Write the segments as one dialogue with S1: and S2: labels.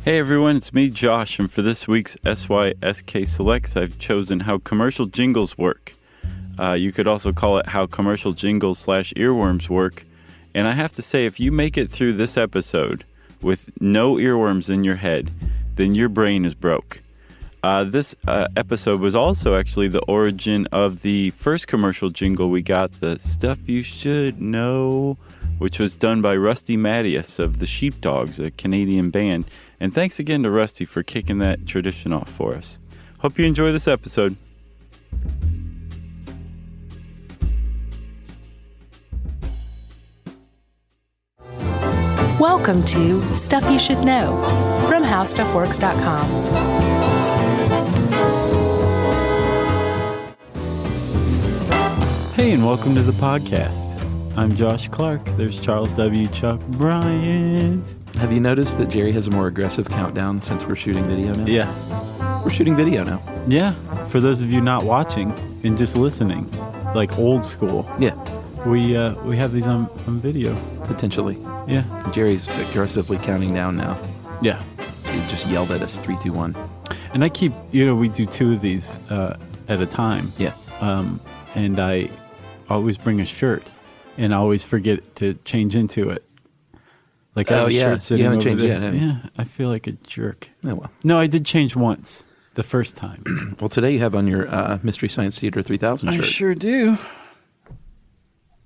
S1: Hey everyone, it's me, Josh, and for this week's SYSK Selects, I've chosen How Commercial Jingles Work. You could also call it How Commercial Jingles / Earworms Work. And I have to say, if you make it through this episode with no earworms in your head, then your brain is broke. This episode was also actually the origin of the first commercial jingle we got, the Stuff You Should Know, which was done by Rusty Mattias of the Sheepdogs, a Canadian band. And thanks again to Rusty for kicking that tradition off for us. Hope you enjoy this episode.
S2: Welcome to Stuff You Should Know from HowStuffWorks.com.
S1: Hey, and welcome to the podcast. I'm Josh Clark. There's Charles W. Chuck Bryant.
S3: Have you noticed that Jerry has a more aggressive countdown since we're shooting video now?
S1: Yeah.
S3: We're shooting video now.
S1: Yeah. For those of you not watching and just listening, like old school.
S3: Yeah.
S1: We have these on video.
S3: Potentially.
S1: Yeah.
S3: Jerry's aggressively counting down now.
S1: Yeah.
S3: He just yelled at us, 3, 2, 1.
S1: And I keep, we do 2 of these at a time.
S3: Yeah.
S1: And I always bring a shirt and I always forget to change into it. Like I have a shirt sitting
S3: you haven't
S1: over
S3: changed
S1: there.
S3: yet, have you?
S1: Yeah, I feel like a jerk.
S3: Oh, well.
S1: No, I did change once, the first time.
S3: Well, today you have on your Mystery Science Theater 3000 shirt.
S1: I sure do.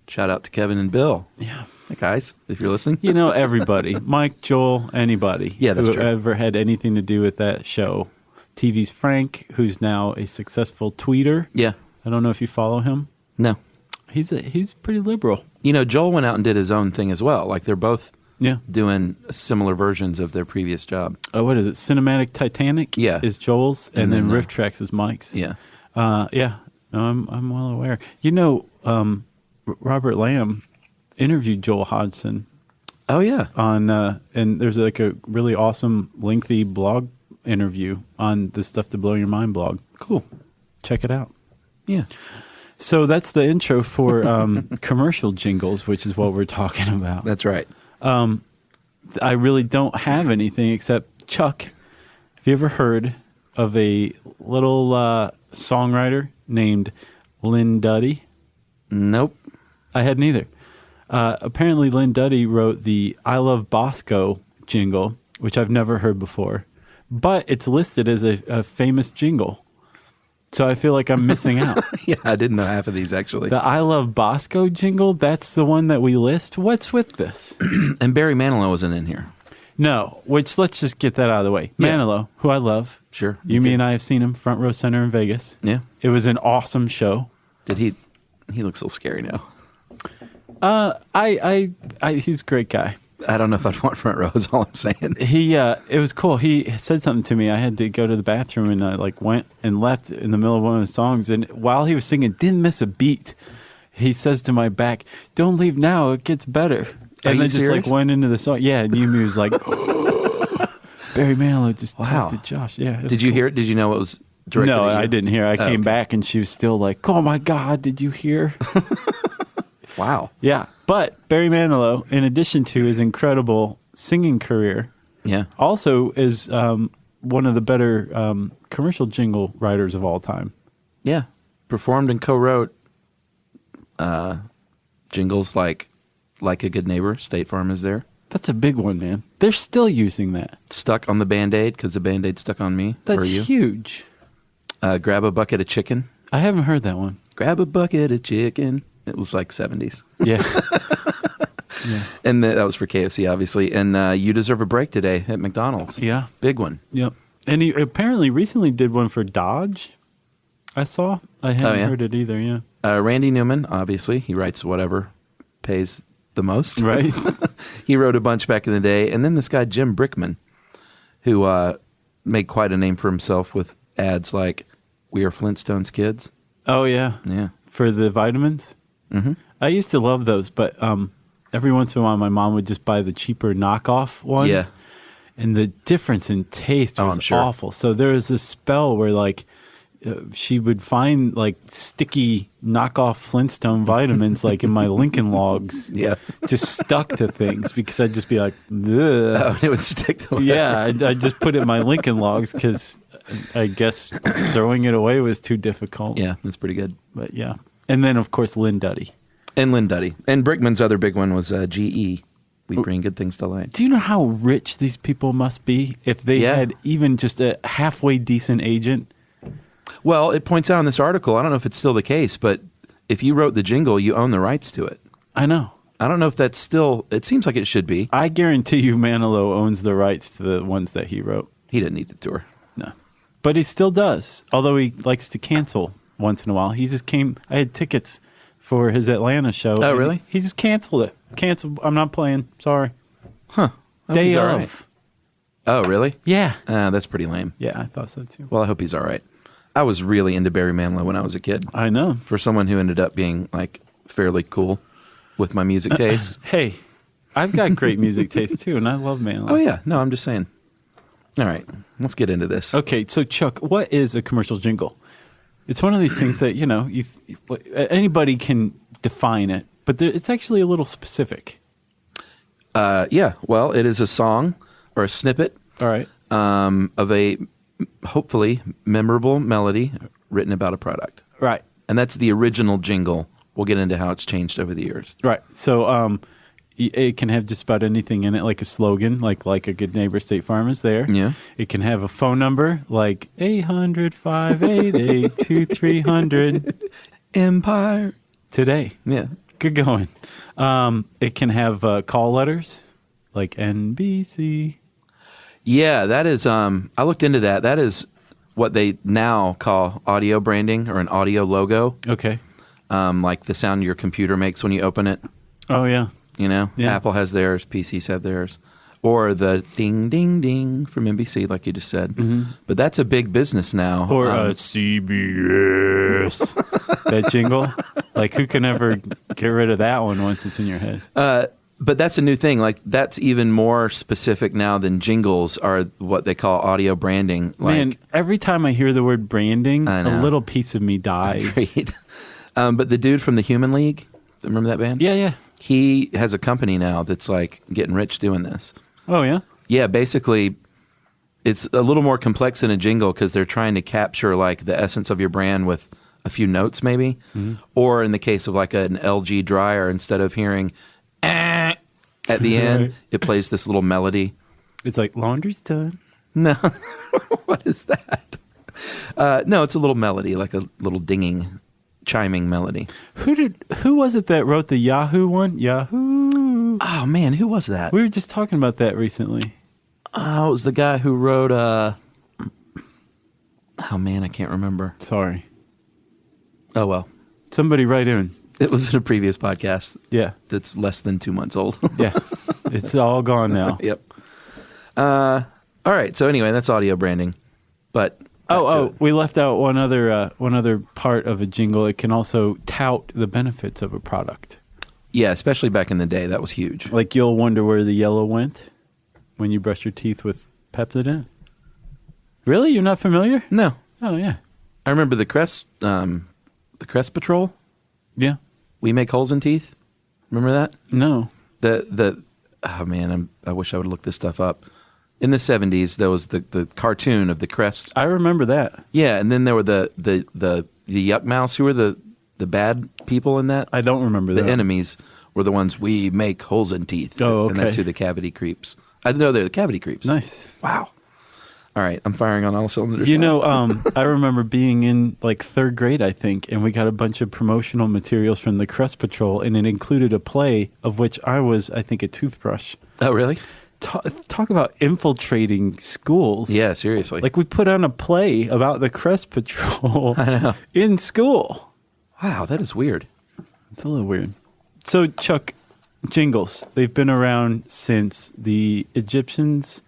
S3: Shout out to Kevin and Bill.
S1: Yeah.
S3: Hey, guys, if you're listening.
S1: Everybody. Mike, Joel, anybody.
S3: Yeah, that's
S1: who
S3: true.
S1: ever had anything to do with that show. TV's Frank, who's now a successful tweeter.
S3: Yeah.
S1: I don't know if you follow him.
S3: No.
S1: He's pretty liberal.
S3: Joel went out and did his own thing as well. Like, they're both doing similar versions of their previous job.
S1: Oh, what is it? Cinematic Titanic?
S3: Yeah.
S1: Is Joel's, and then Riff Tracks is Mike's.
S3: Yeah.
S1: Yeah. No, I'm well aware. Robert Lamb interviewed Joel Hodgson.
S3: Oh, yeah.
S1: On and there's like a really awesome, lengthy blog interview on the Stuff to Blow Your Mind blog. Cool. Check it out.
S3: Yeah.
S1: So that's the intro for commercial jingles, which is what we're talking about.
S3: That's right.
S1: I really don't have anything except, Chuck, have you ever heard of a little songwriter named Lynn Duddy?
S3: Nope.
S1: I hadn't either. Apparently, Lynn Duddy wrote the I Love Bosco jingle, which I've never heard before, but it's listed as a famous jingle. So I feel like I'm missing out.
S3: Yeah, I didn't know half of these, actually.
S1: The I Love Bosco jingle, that's the one that we list. What's with this?
S3: And Barry Manilow wasn't in here.
S1: No, which let's just get that out of the way.
S3: Yeah.
S1: Manilow, who I love.
S3: Sure.
S1: Me and I have seen him front row center in Vegas.
S3: Yeah.
S1: It was an awesome show.
S3: Did he looks so scary now.
S1: He's a great guy.
S3: I don't know if I'd want front row, is all I'm saying.
S1: It was cool. He said something to me. I had to go to the bathroom and I went and left in the middle of one of the songs. And while he was singing, didn't miss a beat. He says to my back, "Don't leave now. It gets better." And then just went into the song. Yeah. And Yumi was like, Barry Manilow just talked to Josh. Yeah.
S3: Did you hear it? Did you know it was directed
S1: No,
S3: at you?
S1: I didn't hear. I came back and she was still like, "Oh my God, did you hear?"
S3: Wow.
S1: Yeah. But Barry Manilow, in addition to his incredible singing career, also is one of the better commercial jingle writers of all time.
S3: Yeah. Performed and co-wrote jingles like A Good Neighbor, State Farm is there.
S1: That's a big one, man. They're still using that.
S3: Stuck on the Band-Aid because the Band-Aid stuck on me.
S1: That's
S3: or you.
S1: Huge.
S3: Grab a Bucket of Chicken.
S1: I haven't heard that one.
S3: Grab a bucket of chicken. It was like 70s.
S1: Yeah. Yeah.
S3: And that was for KFC, obviously. And You Deserve a Break today at McDonald's.
S1: Yeah.
S3: Big one.
S1: Yep. And he apparently recently did one for Dodge. I saw. I hadn't heard it either, yeah.
S3: Randy Newman, obviously. He writes whatever pays the most.
S1: Right.
S3: He wrote a bunch back in the day. And then this guy, Jim Brickman, who made quite a name for himself with ads like, "We are Flintstones kids."
S1: Oh, yeah.
S3: Yeah.
S1: For the vitamins?
S3: Mm-hmm.
S1: I used to love those, but every once in a while my mom would just buy the cheaper knockoff ones.
S3: Yeah.
S1: And the difference in taste was awful. So there was this spell where she would find like sticky knockoff Flintstone vitamins like in my Lincoln Logs.
S3: Yeah.
S1: Just stuck to things because I'd just be like, ugh.
S3: Oh, and it would stick to it.
S1: Yeah, I'd just put it in my Lincoln Logs because I guess throwing it away was too difficult.
S3: Yeah, that's pretty good.
S1: But yeah. And then, of course, Lynn Duddy.
S3: And Lynn Duddy. And Brickman's other big one was GE. We bring good things to light.
S1: Do you know how rich these people must be if they had even just a halfway decent agent?
S3: Well, it points out in this article, I don't know if it's still the case, but if you wrote the jingle, you own the rights to it.
S1: I know.
S3: I don't know if that's still, it seems like it should be.
S1: I guarantee you Manilow owns the rights to the ones that he wrote.
S3: He didn't need to tour.
S1: No. But he still does, although he likes to cancel once in a while. He just came, I had tickets for his Atlanta show.
S3: Oh, really?
S1: He just canceled it. Canceled. I'm not playing. Sorry.
S3: Huh.
S1: Day
S3: he's
S1: of.
S3: all right. Oh, really?
S1: Yeah.
S3: That's pretty lame.
S1: Yeah, I thought so too.
S3: Well, I hope he's all right. I was really into Barry Manilow when I was a kid.
S1: I know.
S3: For someone who ended up being like fairly cool with my music taste.
S1: Hey, I've got great music taste too, and I love Manilow.
S3: Oh, yeah. No, I'm just saying. All right. Let's get into this.
S1: Okay, so Chuck, what is a commercial jingle? It's one of these things that, anybody can define it, but it's actually a little specific.
S3: Yeah. Well, it is a song or a snippet
S1: All right.
S3: of a hopefully memorable melody written about a product.
S1: Right.
S3: And that's the original jingle. We'll get into how it's changed over the years.
S1: Right. So it can have just about anything in it, like a slogan, like a good neighbor State Farm is there.
S3: Yeah.
S1: It can have a phone number, like 800-588-2300.
S3: Empire.
S1: Today.
S3: Yeah.
S1: Good going. It can have call letters, like NBC.
S3: Yeah, that is, I looked into that. That is what they now call audio branding or an audio logo.
S1: Okay.
S3: Like the sound your computer makes when you open it.
S1: Oh, yeah.
S3: You know,
S1: Yeah.
S3: Apple has theirs, PCs have theirs. Or the ding, ding, ding from NBC, like you just said. Mm-hmm. But that's a big business now.
S1: Or CBS. That jingle. Like, who can ever get rid of that one once it's in your head?
S3: But that's a new thing. Like, that's even more specific now than jingles are what they call audio branding. Like,
S1: Man, every time I hear the word branding,
S3: I know.
S1: a little piece of me dies.
S3: Great. But the dude from the Human League, remember that band?
S1: Yeah, yeah.
S3: He has a company now that's like getting rich doing this.
S1: Oh, yeah?
S3: Yeah, basically, it's a little more complex than a jingle because they're trying to capture like the essence of your brand with a few notes, maybe. Mm-hmm. Or in the case of like an LG dryer, instead of hearing at the end,
S1: Right.
S3: it plays this little melody.
S1: It's like, laundry's done.
S3: No, what is that? No, it's a little melody, like a little dinging, chiming melody.
S1: Who was it that wrote the Yahoo one? Yahoo.
S3: Oh man, who was that?
S1: We were just talking about that recently.
S3: Oh, it was the guy who wrote. Oh man, I can't remember.
S1: Sorry.
S3: Oh well,
S1: Somebody write in.
S3: it was in a previous podcast.
S1: Yeah.
S3: That's less than 2 months old.
S1: Yeah. It's all gone now.
S3: Yep. All right. So anyway, that's audio branding. But
S1: We left out one other part of a jingle. It can also tout the benefits of a product.
S3: yeah, especially back in the day, that was huge.
S1: Like, you'll wonder where the yellow went when you brush your teeth with Pepsodent. Really? You're not familiar?
S3: No,
S1: Oh, yeah.
S3: I remember the Crest Patrol.
S1: Yeah.
S3: We make holes in teeth. Remember that?
S1: No.
S3: Oh man, I wish I would look this stuff up. In the 70s, there was the cartoon of the Crest.
S1: I remember that.
S3: Yeah, and then there were the Yuck Mouse, who were the bad people in that.
S1: I don't remember that.
S3: The enemies were the ones we make holes in teeth.
S1: Oh, okay.
S3: And that's who the cavity creeps. I know they're the cavity creeps.
S1: Nice.
S3: Wow. All right, I'm firing on all cylinders.
S1: You know, I remember being in like third grade, I think, and we got a bunch of promotional materials from the Crest Patrol, and it included a play of which I was, I think, a toothbrush.
S3: Oh, really?
S1: Talk about infiltrating schools.
S3: Yeah, seriously.
S1: Like, we put on a play about the Crest Patrol
S3: I know.
S1: in school.
S3: Wow, that is weird.
S1: It's a little weird. So, Chuck, jingles, they've been around since the Egyptians,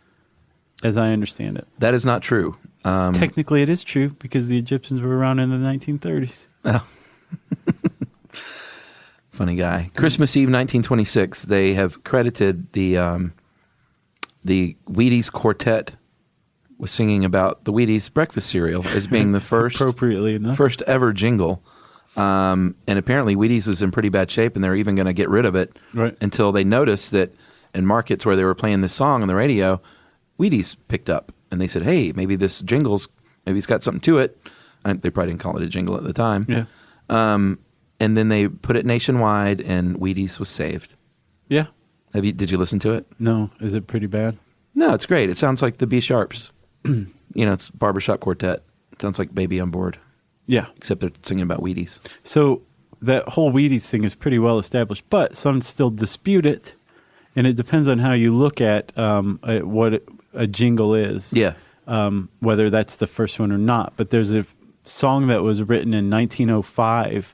S1: as I understand it.
S3: That is not true.
S1: Technically, it is true because the Egyptians were around in the 1930s.
S3: Oh. Funny guy. Christmas Eve, 1926. They have credited the Wheaties Quartet was singing about the Wheaties breakfast cereal as being the first,
S1: appropriately enough,
S3: first ever jingle. And apparently Wheaties was in pretty bad shape, and they were even going to get rid of it until they noticed that in markets where they were playing this song on the radio, Wheaties picked up. And they said, hey, maybe this Jingles, maybe it's got something to it. They probably didn't call it a jingle at the time.
S1: Yeah.
S3: And then they put it nationwide, and Wheaties was saved.
S1: Yeah.
S3: Did you listen to it?
S1: No. Is it pretty bad?
S3: No, it's great. It sounds like the B Sharps. It's barbershop quartet. It sounds like Baby on Board.
S1: Yeah.
S3: Except they're singing about Wheaties.
S1: So that whole Wheaties thing is pretty well established, but some still dispute it. And it depends on how you look at what a jingle is.
S3: Yeah.
S1: Whether that's the first one or not. But there's a song that was written in 1905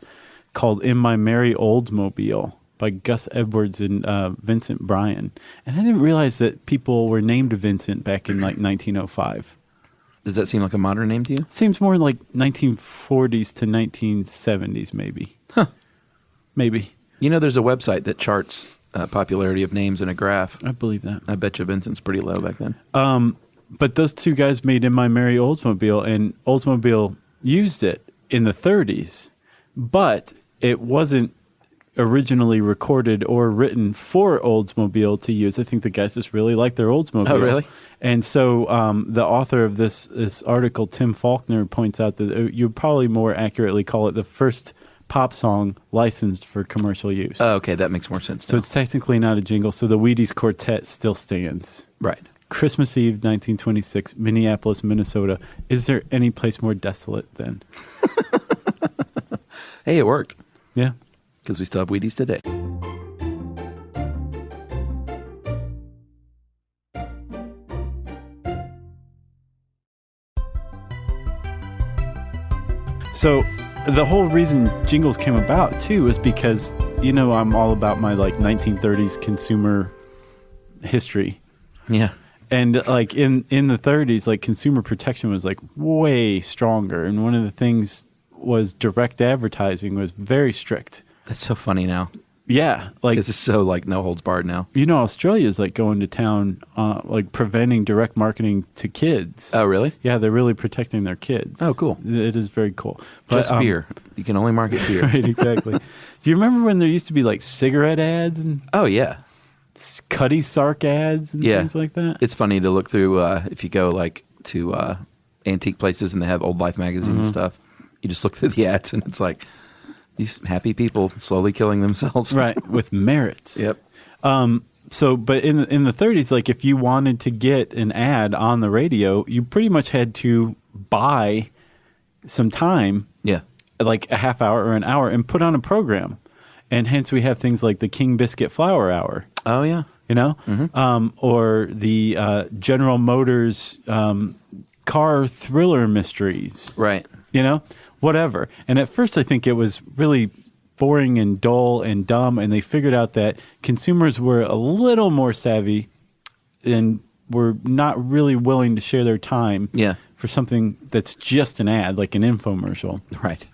S1: called In My Merry Oldsmobile by Gus Edwards and Vincent Bryan. And I didn't realize that people were named Vincent back in like 1905.
S3: Does that seem like a modern name to you?
S1: Seems more like 1940s to 1970s maybe.
S3: Huh.
S1: Maybe.
S3: There's a website that charts popularity of names in a graph.
S1: I believe that.
S3: I bet you Vincent's pretty low back then.
S1: But those two guys made In My Merry Oldsmobile, and Oldsmobile used it in the 30s, but it wasn't originally recorded or written for Oldsmobile to use. I think the guys just really liked their Oldsmobile.
S3: Oh, really?
S1: And so the author of this article, Tim Faulkner, points out that you'd probably more accurately call it the first pop song licensed for commercial use.
S3: Oh, okay, that makes more sense.
S1: So it's technically not a jingle, so the Wheaties Quartet still stands.
S3: Right.
S1: Christmas Eve, 1926, Minneapolis, Minnesota. Is there any place more desolate than?
S3: Hey, it worked.
S1: Yeah.
S3: Because we still have Wheaties today.
S1: So the whole reason Jingles came about, too, is because, I'm all about my, 1930s consumer history.
S3: Yeah.
S1: And, in the 30s, consumer protection was, way stronger. And one of the things was direct advertising was very strict.
S3: That's so funny now.
S1: Yeah.
S3: Because it's so, no holds barred now.
S1: Australia's, going to town, preventing direct marketing to kids.
S3: Oh, really?
S1: Yeah, they're really protecting their kids.
S3: Oh, cool.
S1: It is very cool. But,
S3: just beer. You can only market beer.
S1: Right, exactly. Do you remember when there used to be, cigarette ads? And
S3: oh, yeah.
S1: Cutty Sark ads and things like that?
S3: It's funny to look through if you go, to antique places and they have Old Life magazine and stuff. You just look through the ads and it's like, these happy people slowly killing themselves.
S1: Right, with merits.
S3: Yep.
S1: But in the 30s, if you wanted to get an ad on the radio, you pretty much had to buy some time,
S3: yeah,
S1: a half hour or an hour, and put on a program. And hence we have things like the King Biscuit Flour Hour.
S3: Oh, yeah.
S1: Or the General Motors car thriller mysteries.
S3: Right.
S1: Whatever. And at first I think it was really boring and dull and dumb, and they figured out that consumers were a little more savvy and were not really willing to share their time for something that's just an ad, like an infomercial.
S3: Right.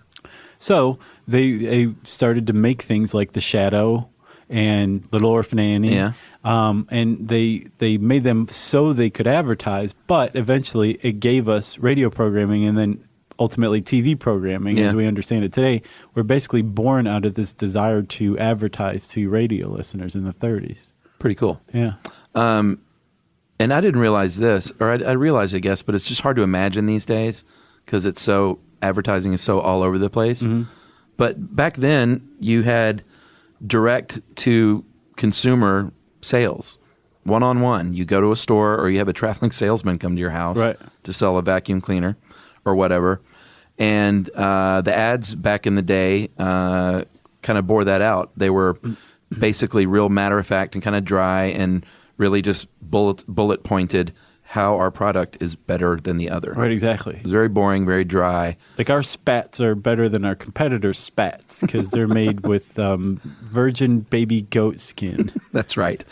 S1: So they started to make things like The Shadow and Little Orphan Annie.
S3: Yeah.
S1: And they made them so they could advertise, but eventually it gave us radio programming, and then ultimately TV programming, as we understand it today. We're basically born out of this desire to advertise to radio listeners in the 30s.
S3: Pretty cool.
S1: Yeah.
S3: And I didn't realize this, or I realized, I guess, but it's just hard to imagine these days because advertising is so all over the place. Mm-hmm. But back then, you had direct to consumer sales, one-on-one. You go to a store, or you have a traveling salesman come to your house to sell a vacuum cleaner or whatever. And the ads back in the day kind of bore that out. They were basically real matter-of-fact and kind of dry and really just bullet pointed how our product is better than the other.
S1: Right, exactly.
S3: It's very boring, very dry.
S1: Our spats are better than our competitors' spats because they're made with virgin baby goat skin.
S3: That's right.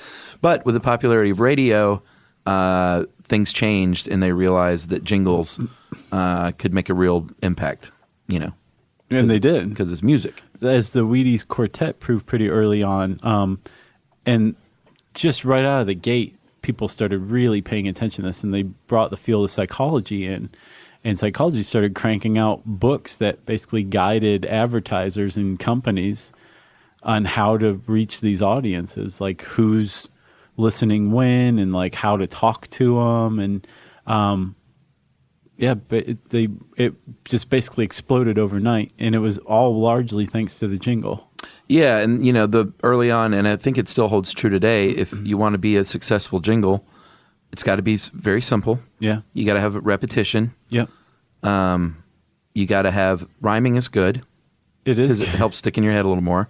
S3: But with the popularity of radio, things changed, and they realized that jingles could make a real impact, And
S1: they did.
S3: Because it's music.
S1: As the Wheaties Quartet proved pretty early on. And just right out of the gate, people started really paying attention to this, and they brought the field of psychology in. And psychology started cranking out books that basically guided advertisers and companies on how to reach these audiences, like who's listening when, and like how to talk to them. And but it just basically exploded overnight, and it was all largely thanks to the jingle.
S3: Yeah, and the early on, and I think it still holds true today. If you want to be a successful jingle, it's got to be very simple.
S1: Yeah,
S3: you got to have repetition.
S1: Yep.
S3: You got to have rhyming is good.
S1: It is,
S3: because it helps stick in your head a little more.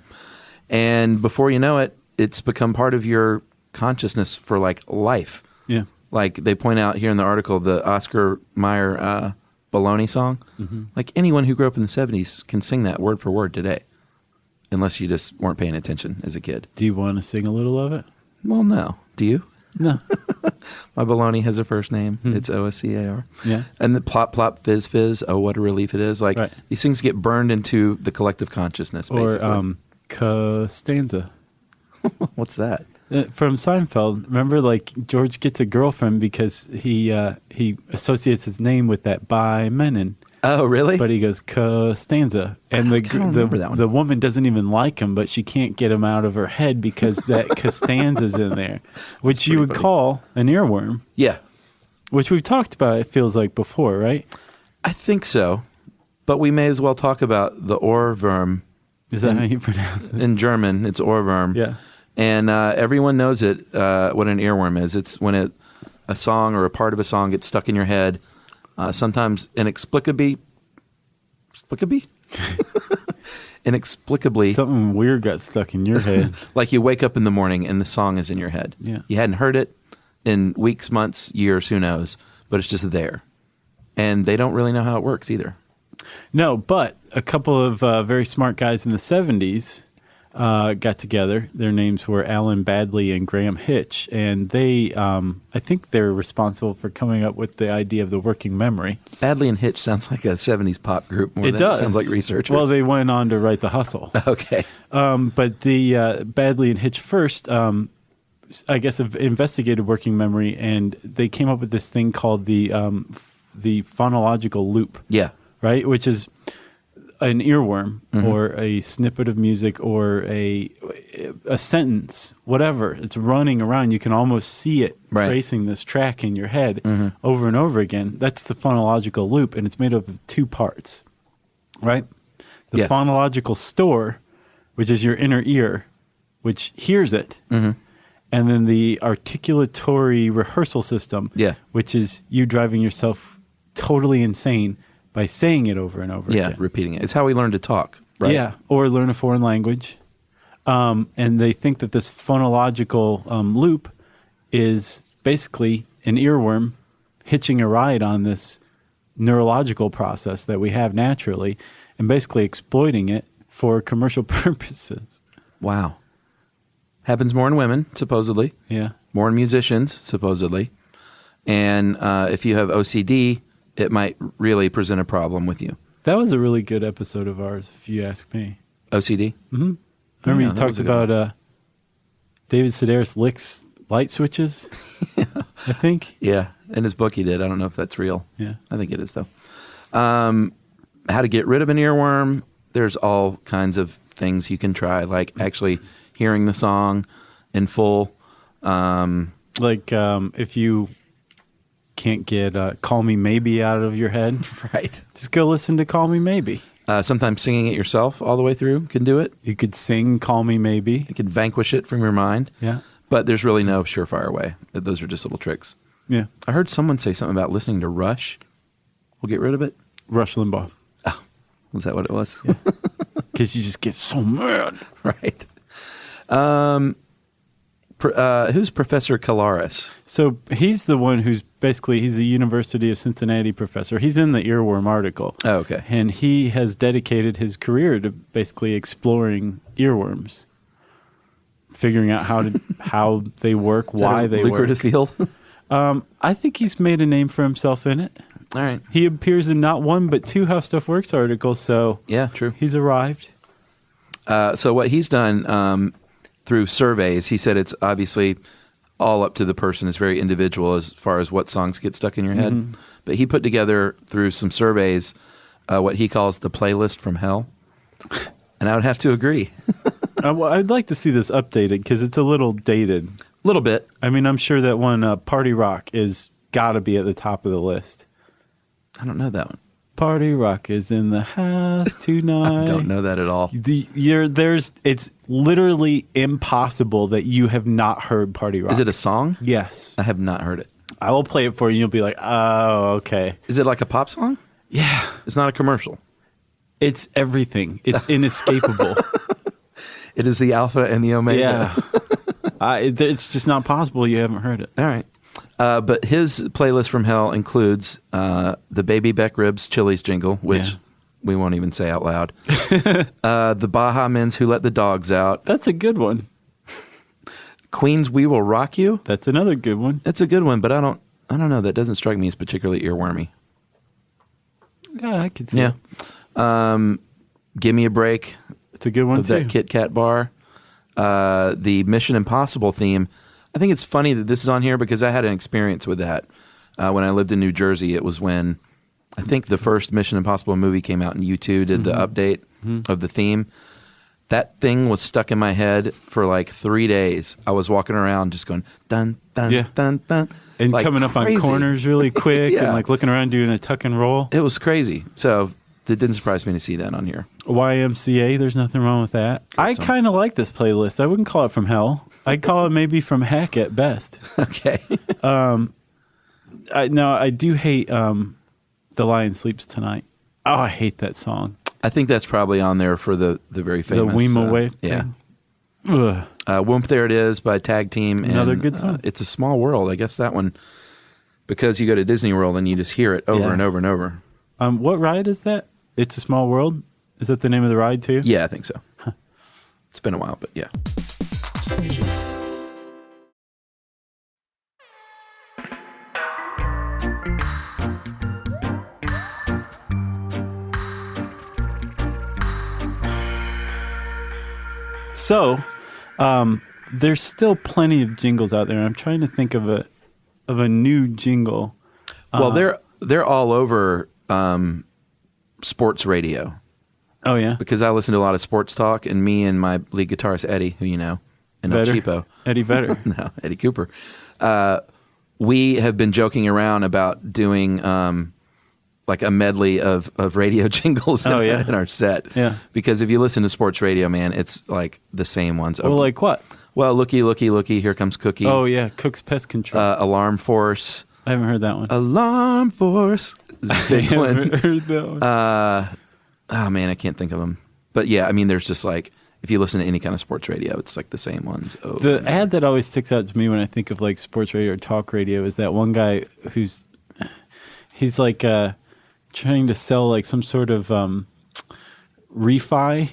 S3: And before you know it, it's become part of your consciousness for like life.
S1: Yeah.
S3: Like they point out here in the article, the Oscar Mayer Baloney song. Mm-hmm. Like anyone who grew up in the 70s can sing that word for word today, unless you just weren't paying attention as a kid.
S1: Do you want to sing a little of it?
S3: Well, no. Do you?
S1: No.
S3: My baloney has a first name. It's OSCAR.
S1: Yeah.
S3: And the plop, plop, fizz, fizz, oh, what a relief it is. Like,
S1: right.
S3: These things get burned into the collective consciousness, basically.
S1: Or Costanza.
S3: What's that?
S1: From Seinfeld. Remember, like, George gets a girlfriend because he associates his name with that by Menon.
S3: Oh, really?
S1: But he goes Costanza, and the woman doesn't even like him, but she can't get him out of her head because that Costanza's in there, which you would call an earworm.
S3: Yeah,
S1: which we've talked about. It feels like before, right?
S3: I think so, but we may as well talk about the Ohrwurm.
S1: Is that how you pronounce it?
S3: In German, it's Ohrwurm.
S1: Yeah, and
S3: everyone knows it. What an earworm is? It's when a song or a part of a song gets stuck in your head. Sometimes inexplicably,
S1: something weird got stuck in your head.
S3: Like you wake up in the morning and the song is in your head.
S1: Yeah.
S3: You hadn't heard it in weeks, months, years, who knows, but it's just there. And they don't really know how it works either.
S1: No, but a couple of very smart guys in the 70s got together. Their names were Alan Badley and Graham Hitch, and they, I think they're responsible for coming up with the idea of the working memory.
S3: Badley and Hitch sounds like a 70s pop group more
S1: it
S3: than
S1: does.
S3: It sounds like researchers.
S1: Well, they went on to write The Hustle.
S3: Okay.
S1: But the Badley and Hitch first, I guess, have investigated working memory, and they came up with this thing called the phonological loop.
S3: Yeah.
S1: Right? Which is an earworm or a snippet of music or a sentence, whatever. It's running around. You can almost see it tracing this track in your head over and over again. That's the phonological loop, and it's made up of two parts, right? The phonological store, which is your inner ear, which hears it, and then the articulatory rehearsal system, which is you driving yourself totally insane by saying it over and over again.
S3: Yeah, repeating it. It's how we learn to talk, right?
S1: Yeah, or learn a foreign language. And they think that this phonological loop is basically an earworm hitching a ride on this neurological process that we have naturally and basically exploiting it for commercial purposes.
S3: Wow. Happens more in women, supposedly.
S1: Yeah.
S3: More in musicians, supposedly. And if you have OCD, it might really present a problem with you.
S1: That was a really good episode of ours, if you ask me.
S3: OCD?
S1: Mm-hmm. Remember you talked about David Sedaris licks light switches, I think?
S3: Yeah, in his book he did. I don't know if that's real.
S1: Yeah.
S3: I think it is, though. How to get rid of an earworm. There's all kinds of things you can try, like actually hearing the song in full.
S1: If you can't get Call Me Maybe out of your head.
S3: Right.
S1: Just go listen to Call Me Maybe.
S3: Sometimes singing it yourself all the way through can do it.
S1: You could sing Call Me Maybe.
S3: You could vanquish it from your mind.
S1: Yeah.
S3: But there's really no surefire way. Those are just little tricks.
S1: Yeah.
S3: I heard someone say something about listening to Rush will get rid of it.
S1: Rush Limbaugh.
S3: Oh, was that what it was?
S1: Because you just get so mad.
S3: Right. Who's Professor Calaris?
S1: So he's the one who's he's a University of Cincinnati professor. He's in the earworm article.
S3: Oh, okay.
S1: And he has dedicated his career to basically exploring earworms, figuring out how they work, why they work.
S3: Lucrative field?
S1: I think he's made a name for himself in it.
S3: All right.
S1: He appears in not one but two How Stuff Works articles, so
S3: yeah, true.
S1: He's arrived.
S3: So what he's done through surveys, he said it's obviously all up to the person. It's very individual as far as what songs get stuck in your head.
S1: Mm-hmm.
S3: But he put together through some surveys what he calls the playlist from hell. And I would have to agree.
S1: Well, I'd like to see this updated because it's a little dated.
S3: A little bit.
S1: I mean, I'm sure that one Party Rock is got to be at the top of the list.
S3: I don't know that one.
S1: Party Rock is in the house tonight.
S3: I don't know that at all.
S1: It's literally impossible that you have not heard Party Rock.
S3: Is it a song?
S1: Yes.
S3: I have not heard it.
S1: I will play it for you. You'll be like, oh, okay.
S3: Is it like a pop song?
S1: Yeah.
S3: It's not a commercial.
S1: It's everything. It's inescapable.
S3: It is the alpha and the omega.
S1: Yeah. It's just not possible you haven't heard it.
S3: All right. But his playlist from hell includes the Baby Beck Ribs Chili's jingle, which we won't even say out loud. The Baja Men's Who Let the Dogs Out.
S1: That's a good one.
S3: Queen's We Will Rock You.
S1: That's another good one.
S3: It's a good one, but I don't know. That doesn't strike me as particularly earwormy.
S1: Yeah, I could see it.
S3: Give Me a Break.
S1: It's a good one,
S3: of
S1: too.
S3: That Kit Kat bar. The Mission Impossible theme. I think it's funny that this is on here because I had an experience with that. When I lived in New Jersey, it was when I think the first Mission Impossible movie came out and U2 did the update of the theme. That thing was stuck in my head for like 3 days. I was walking around just going, dun, dun, dun, dun.
S1: And
S3: like
S1: coming up on corners really quick and like looking around doing a tuck and roll.
S3: It was crazy. So it didn't surprise me to see that on here.
S1: YMCA, there's nothing wrong with that. I kind of like this playlist. I wouldn't call it from hell. I'd call it maybe from heck at best.
S3: Okay.
S1: I do hate The Lion Sleeps Tonight. Oh, I hate that song.
S3: I think that's probably on there for the very famous.
S1: The Weema Way.
S3: Yeah.
S1: Ugh.
S3: Whoomp There It Is by Tag Team.
S1: Another
S3: and,
S1: good song.
S3: It's a Small World. I guess that one, because you go to Disney World and you just hear it over and over and over.
S1: What ride is that? It's a Small World? Is that the name of the ride too?
S3: Yeah, I think so. Huh. It's been a while, but yeah.
S1: So, there's still plenty of jingles out there. I'm trying to think of a new jingle.
S3: Well, they're all over sports radio.
S1: Oh yeah,
S3: because I listen to a lot of sports talk, and me and my lead guitarist Eddie, who you know, and El Cheapo,
S1: Eddie Vedder,
S3: no, Eddie Cooper. We have been joking around about doing like a medley of radio jingles in our set.
S1: Yeah.
S3: Because if you listen to sports radio, man, it's like the same ones.
S1: Well, like what?
S3: Well, looky, here comes Cookie.
S1: Oh, yeah, Cook's Pest Control.
S3: Alarm Force.
S1: I haven't heard that one.
S3: Alarm Force.
S1: I haven't heard that one.
S3: Oh, man, I can't think of them. But yeah, I mean, there's just like, if you listen to any kind of sports radio, it's like the same ones.
S1: The ad that always sticks out to me when I think of like sports radio or talk radio is that one guy he's like trying to sell like some sort of refi.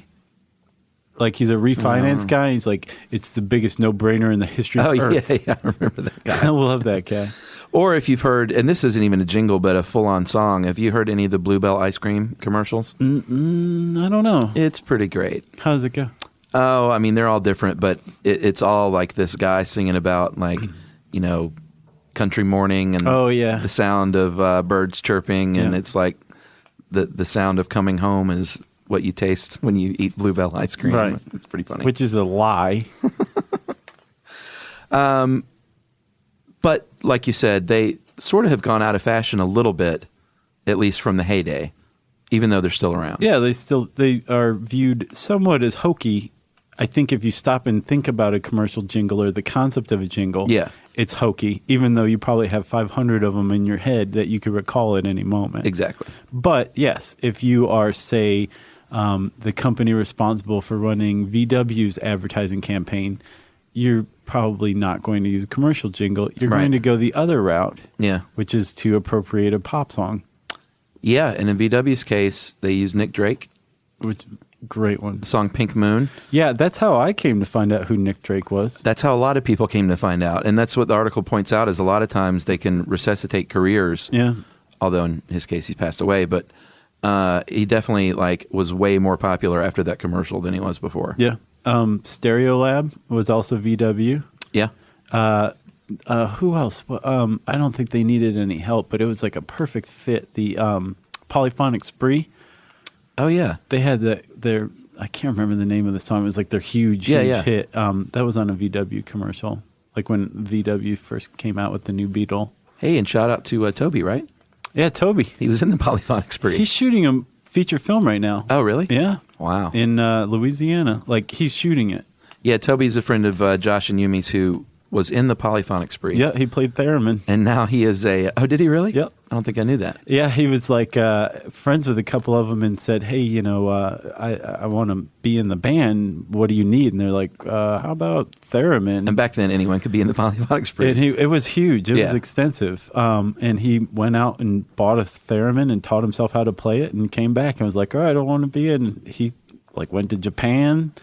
S1: Like he's a refinance guy. He's like, it's the biggest no-brainer in the history of Earth.
S3: Yeah, I remember that guy.
S1: I love that guy.
S3: Or if you've heard, and this isn't even a jingle, but a full-on song, have you heard any of the Bluebell ice cream commercials?
S1: I don't know.
S3: It's pretty great.
S1: How does it go?
S3: Oh, I mean, they're all different, but it's all like this guy singing about like, you know, country morning and the sound of birds chirping, and it's like the sound of coming home is what you taste when you eat Bluebell ice cream.
S1: Right.
S3: It's pretty funny.
S1: Which is a lie.
S3: But like you said, they sort of have gone out of fashion a little bit, at least from the heyday, even though they're still around.
S1: Yeah, they are viewed somewhat as hokey. I think if you stop and think about a commercial jingle or the concept of a jingle, it's hokey, even though you probably have 500 of them in your head that you could recall at any moment.
S3: Exactly.
S1: But yes, if you are, say, the company responsible for running VW's advertising campaign, you're probably not going to use a commercial jingle. You're going to go the other route, which is to appropriate a pop song.
S3: Yeah, and in VW's case, they use Nick Drake.
S1: Which great one.
S3: The song Pink Moon.
S1: Yeah, that's how I came to find out who Nick Drake was.
S3: That's how a lot of people came to find out. And that's what the article points out, is a lot of times they can resuscitate careers.
S1: Yeah.
S3: Although in his case he passed away, but he definitely like was way more popular after that commercial than he was before.
S1: Yeah. Stereolab was also VW.
S3: Yeah.
S1: who else? Well, I don't think they needed any help, but it was like a perfect fit. The Polyphonic Spree.
S3: Oh yeah,
S1: They had their I can't remember the name of the song. It was like their huge
S3: Yeah.
S1: hit. That was on a VW commercial, like when VW first came out with the new Beetle.
S3: Hey, and shout out to Toby, right?
S1: Yeah, Toby.
S3: He was in the Polyphonic Spree.
S1: He's shooting a feature film right now.
S3: Oh, really?
S1: Yeah.
S3: Wow.
S1: In Louisiana. Like, he's shooting it.
S3: Yeah, Toby's a friend of Josh and Yumi's who was in the Polyphonic Spree.
S1: Yeah, he played theremin.
S3: And now he is a... Oh, did he really?
S1: Yep.
S3: I don't think I knew that.
S1: Yeah, he was like friends with a couple of them and said, hey, I want to be in the band. What do you need? And they're like, how about theremin?
S3: And back then, anyone could be in the Polyphonic Spree.
S1: And it was huge. It was extensive. And he went out and bought a theremin and taught himself how to play it and came back and was like, all right, I want to be in. He like went to Japan.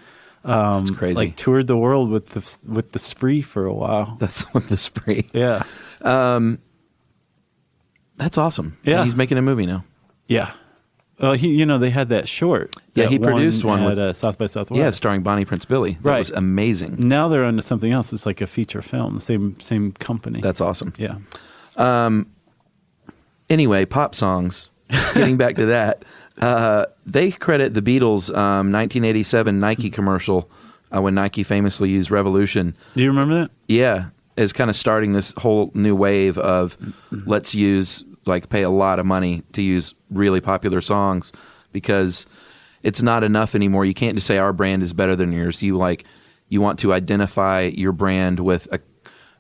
S3: That's crazy.
S1: Like toured the world with the Spree for a while.
S3: That's with the Spree.
S1: Yeah.
S3: That's awesome.
S1: Yeah.
S3: And he's making a movie now.
S1: Yeah. They had that short.
S3: Yeah,
S1: that
S3: he produced one
S1: at
S3: with
S1: South by Southwest.
S3: Yeah, starring Bonnie Prince Billy. That was amazing.
S1: Now they're onto something else. It's like a feature film. Same company.
S3: That's awesome.
S1: Yeah.
S3: Anyway, pop songs. Getting back to that, they credit the Beatles' 1987 Nike commercial when Nike famously used "Revolution."
S1: Do you remember that?
S3: Yeah, as kind of starting this whole new wave of let's pay a lot of money to use really popular songs because it's not enough anymore. You can't just say our brand is better than yours. You want to identify your brand with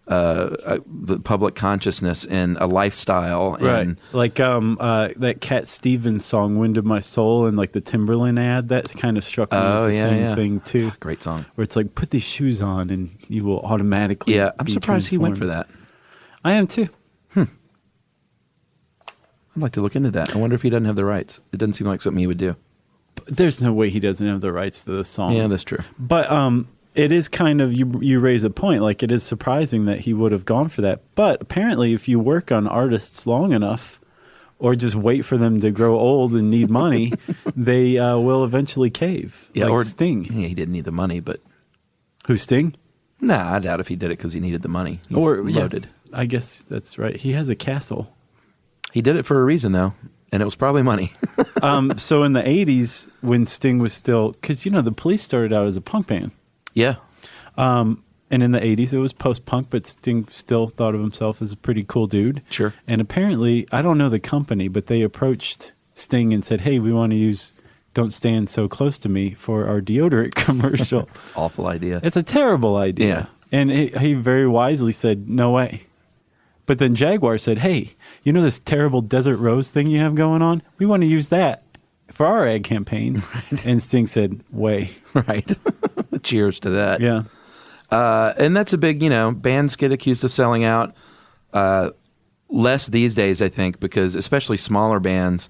S3: the public consciousness and a lifestyle. And,
S1: right. Like that Cat Stevens song, Wind of My Soul, and like the Timberland ad, that kind of struck me as the same thing too.
S3: Great song.
S1: Where it's like, put these shoes on and you will automatically
S3: Yeah, I'm
S1: be
S3: surprised he went for
S1: transformed.
S3: that.
S1: I am too.
S3: I'd like to look into that. I wonder if he doesn't have the rights. It doesn't seem like something he would do.
S1: There's no way he doesn't have the rights to the songs.
S3: Yeah, that's true.
S1: But it is kind of, you raise a point, like it is surprising that he would have gone for that. But apparently if you work on artists long enough or just wait for them to grow old and need money, they will eventually cave.
S3: Yeah,
S1: like
S3: or
S1: Sting.
S3: Yeah, he didn't need the money, but...
S1: Who, Sting?
S3: Nah, I doubt if he did it because he needed the money. He's
S1: Or
S3: loaded.
S1: Yeah, I guess that's right. He has a castle.
S3: He did it for a reason, though, and it was probably money.
S1: So in the 80s, when Sting was still... Because, the Police started out as a punk band.
S3: Yeah.
S1: And in the 80s, it was post-punk, but Sting still thought of himself as a pretty cool dude.
S3: Sure.
S1: And apparently, I don't know the company, but they approached Sting and said, hey, we want to use Don't Stand So Close to Me for our deodorant commercial.
S3: Awful idea.
S1: It's a terrible idea.
S3: Yeah.
S1: And he very wisely said, no way. But then Jaguar said, hey, this terrible Desert Rose thing you have going on? We want to use that for our ad campaign. Right. And Sting said, way.
S3: Right. Cheers to that.
S1: Yeah.
S3: And that's a big, bands get accused of selling out. Less these days, I think, because especially smaller bands,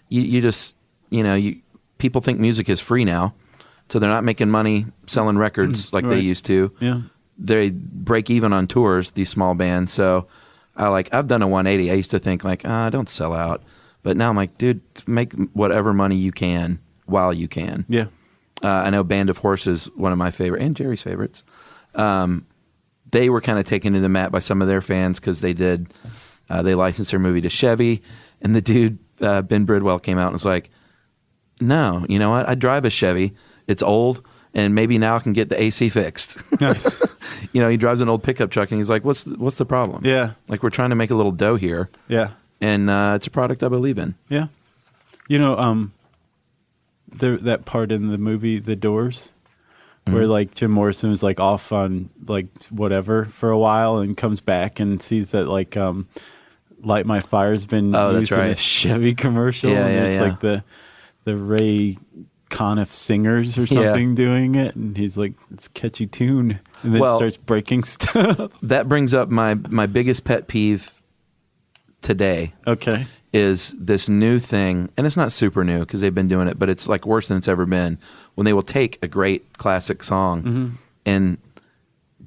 S3: you just, people think music is free now. So they're not making money selling records like they used to.
S1: Yeah.
S3: They break even on tours, these small bands. So I've done a 180. I used to think don't sell out. But now I'm like, dude, make whatever money you can while you can.
S1: Yeah.
S3: I know Band of Horses, one of my favorite, and Jerry's favorites. They were kind of taken to the mat by some of their fans because they licensed their movie to Chevy, and the dude, Ben Bridwell, came out and was like, no, you know what? I drive a Chevy. It's old, and maybe now I can get the AC fixed.
S1: Nice.
S3: He drives an old pickup truck, and he's like, what's the problem?
S1: Yeah.
S3: Like, we're trying to make a little dough here.
S1: Yeah.
S3: And it's a product I believe in.
S1: Yeah. That part in the movie The Doors where like Jim Morrison was like off on like whatever for a while and comes back and sees that like Light My Fire's been used in a Chevy commercial.
S3: Yeah,
S1: and it's
S3: yeah.
S1: like the Ray Conniff Singers or something doing it, and he's like, it's a catchy tune, and then starts breaking stuff.
S3: That brings up my biggest pet peeve today.
S1: Okay.
S3: Is this new thing, and it's not super new because they've been doing it, but it's like worse than it's ever been, when they will take a great classic song and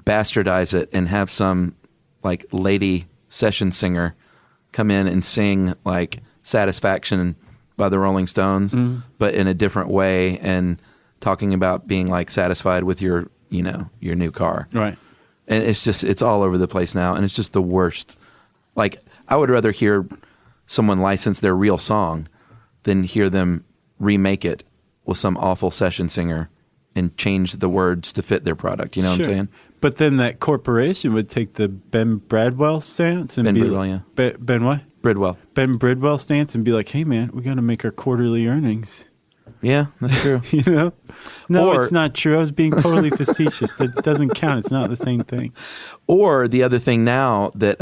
S3: bastardize it and have some like lady session singer come in and sing like Satisfaction by the Rolling Stones, but in a different way and talking about being like satisfied with your new car.
S1: Right.
S3: And it's all over the place now, and it's just the worst. Like, I would rather hear someone license their real song than hear them remake it with some awful session singer and change the words to fit their product. You know what I'm saying?
S1: But then that corporation would take the Ben Bradwell stance and
S3: Ben
S1: be
S3: Bridwell, yeah.
S1: Ben what?
S3: Bridwell.
S1: Ben Bridwell stance and be like, hey man, we got to make our quarterly earnings.
S3: Yeah, that's true.
S1: You know? No,
S3: Or-
S1: it's not true. I was being totally facetious. That doesn't count. It's not the same thing.
S3: Or the other thing now that,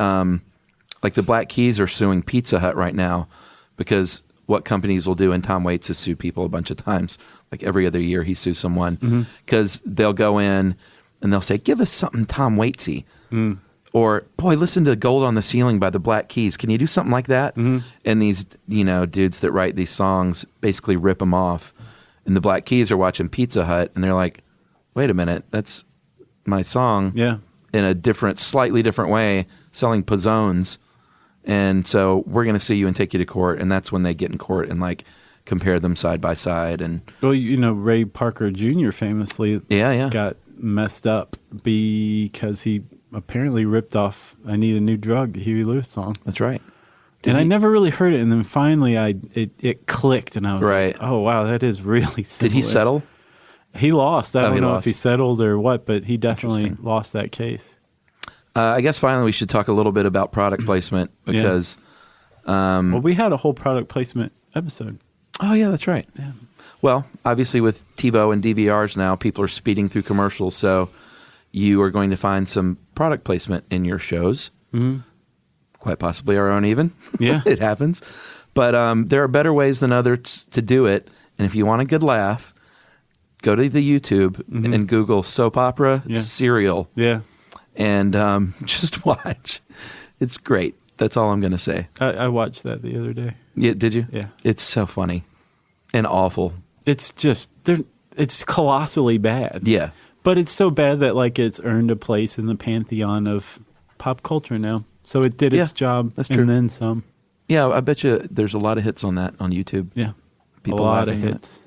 S3: like the Black Keys are suing Pizza Hut right now because what companies will do, and Tom Waits has sued people a bunch of times. Like every other year he sues someone because they'll go in and they'll say, give us something Tom Waitsy. Or, boy, listen to Gold on the Ceiling by the Black Keys. Can you do something like that? And these, dudes that write these songs basically rip them off. And the Black Keys are watching Pizza Hut, and they're like, wait a minute, that's my song in a slightly different way, selling pizzones. And so we're going to sue you and take you to court. And that's when they get in court and, like, compare them side by side. And
S1: well, Ray Parker Jr. famously got messed up because he apparently ripped off I Need a New Drug, the Huey Lewis song.
S3: That's right.
S1: I never really heard it, and then finally it clicked, and I was
S3: Right.
S1: like, oh, wow, that is really similar.
S3: Did he settle?
S1: He lost. I don't know
S3: lost.
S1: if he settled or what, but he definitely lost that case.
S3: I guess finally we should talk a little bit about product placement because...
S1: Well, we had a whole product placement episode.
S3: Oh, yeah, that's right.
S1: Yeah.
S3: Well, obviously with TiVo and DVRs now, people are speeding through commercials, so you are going to find some product placement in your shows. Quite possibly our own even.
S1: Yeah.
S3: It happens. But there are better ways than others to do it. And if you want a good laugh, go to the YouTube and Google soap opera serial.
S1: Yeah.
S3: And just watch. It's great. That's all I'm going to say.
S1: I watched that the other day.
S3: Yeah, did you?
S1: Yeah.
S3: It's so funny and awful.
S1: It's just, it's colossally bad.
S3: Yeah.
S1: But it's so bad that, like, it's earned a place in the pantheon of pop culture now. So it did its job.
S3: That's true.
S1: And then some.
S3: Yeah, I bet you there's a lot of hits on that on YouTube.
S1: Yeah.
S3: People
S1: a lot of
S3: laughing at
S1: hits.
S3: it.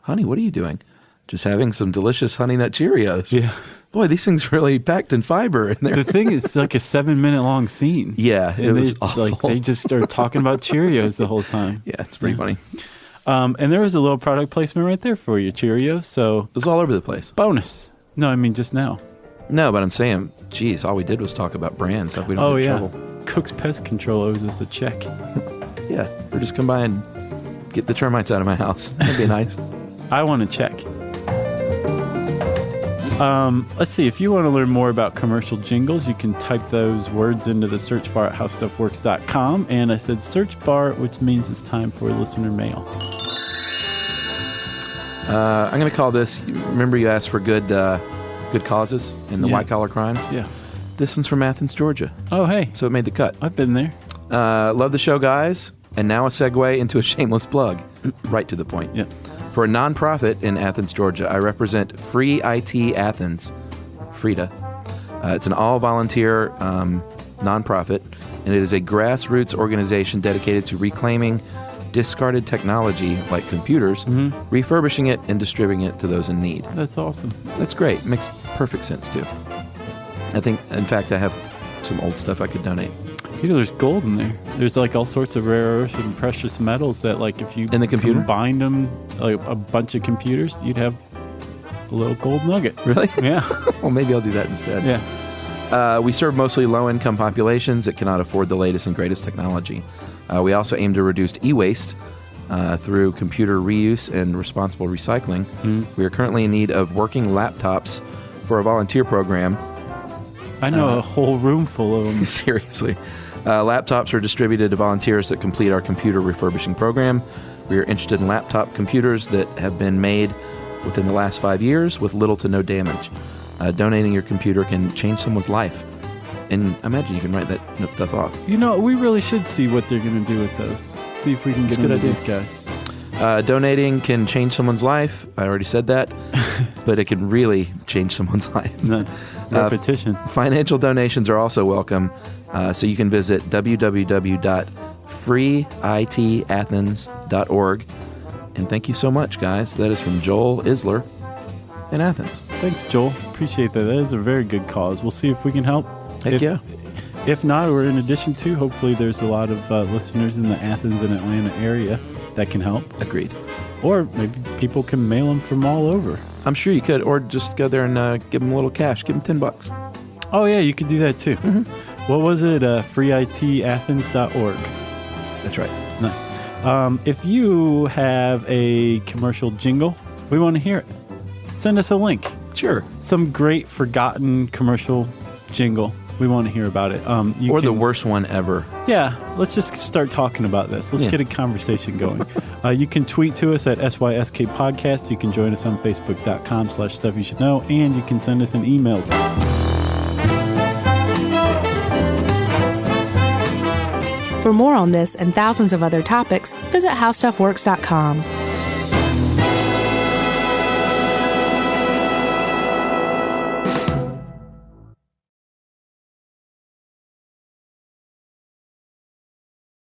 S3: Honey, what are you doing? Just having some delicious Honey Nut Cheerios.
S1: Yeah.
S3: Boy, these things really packed in fiber in there.
S1: The thing is, it's like a 7-minute long scene.
S3: Yeah, it was awful.
S1: Like, they just are talking about Cheerios the whole time.
S3: Yeah, it's pretty funny.
S1: And there was a little product placement right there for you, Cheerios. So
S3: It was all over the place.
S1: bonus. No, I mean just now.
S3: No, but I'm saying, geez, all we did was talk about brands. Hope we don't get in trouble.
S1: Cook's Pest Control owes us a check.
S3: Yeah, or just come by and get the termites out of my house. That'd be nice.
S1: I want to check. Let's see. If you want to learn more about commercial jingles, you can type those words into the search bar at howstuffworks.com. And I said search bar, which means it's time for listener mail.
S3: I'm going to call this, remember you asked for good causes in the white-collar crimes?
S1: Yeah.
S3: This one's from Athens, Georgia.
S1: Oh, hey.
S3: So it made the cut.
S1: I've been there.
S3: Love the show, guys. And now a segue into a shameless plug. Right to the point.
S1: Yeah.
S3: For a nonprofit in Athens, Georgia, I represent Free IT Athens, FRIDA. It's an all-volunteer nonprofit, and it is a grassroots organization dedicated to reclaiming discarded technology like computers, refurbishing it, and distributing it to those in need.
S1: That's awesome.
S3: That's great. Makes perfect sense, too. I think, in fact, I have some old stuff I could donate.
S1: There's gold in there. There's like all sorts of rare earth and precious metals that, like, if you
S3: In the computer?
S1: combine them, like a bunch of computers, you'd have a little gold nugget.
S3: Really?
S1: Yeah.
S3: Well, maybe I'll do that instead.
S1: Yeah.
S3: We serve mostly low-income populations that cannot afford the latest and greatest technology. We also aim to reduce e-waste through computer reuse and responsible recycling. We are currently in need of working laptops for a volunteer program.
S1: I know a whole room full of them.
S3: Seriously. Laptops are distributed to volunteers that complete our computer refurbishing program. We are interested in laptop computers that have been made within the last 5 years with little to no damage. Donating your computer can change someone's life. And I imagine you can write that stuff off.
S1: We really should see what they're going to do with those. See if we can get into these guys.
S3: Donating can change someone's life. I already said that. But it can really change someone's life.
S1: No, repetition.
S3: Financial donations are also welcome. So you can visit www.freeitathens.org. And thank you so much, guys. That is from Joel Isler. in Athens.
S1: Thanks, Joel. Appreciate that. That is a very good cause. We'll see if we can help.
S3: Heck yeah.
S1: If not, or in addition to, hopefully there's a lot of listeners in the Athens and Atlanta area that can help.
S3: Agreed.
S1: Or maybe people can mail them from all over.
S3: I'm sure you could, or just go there and give them a little cash. Give them $10.
S1: Oh, yeah, you could do that too.
S3: Mm-hmm.
S1: What was it? freeitathens.org.
S3: That's right.
S1: Nice. If you have a commercial jingle, we want to hear it. Send us a link.
S3: Sure.
S1: Some great forgotten commercial jingle. We want to hear about it.
S3: The worst one ever.
S1: Yeah, let's just start talking about this. Let's get a conversation going. You can tweet to us at SYSK Podcast. You can join us on Facebook.com/Stuff You Should Know, and you can send us an email.
S2: For more on this and thousands of other topics, visit howstuffworks.com.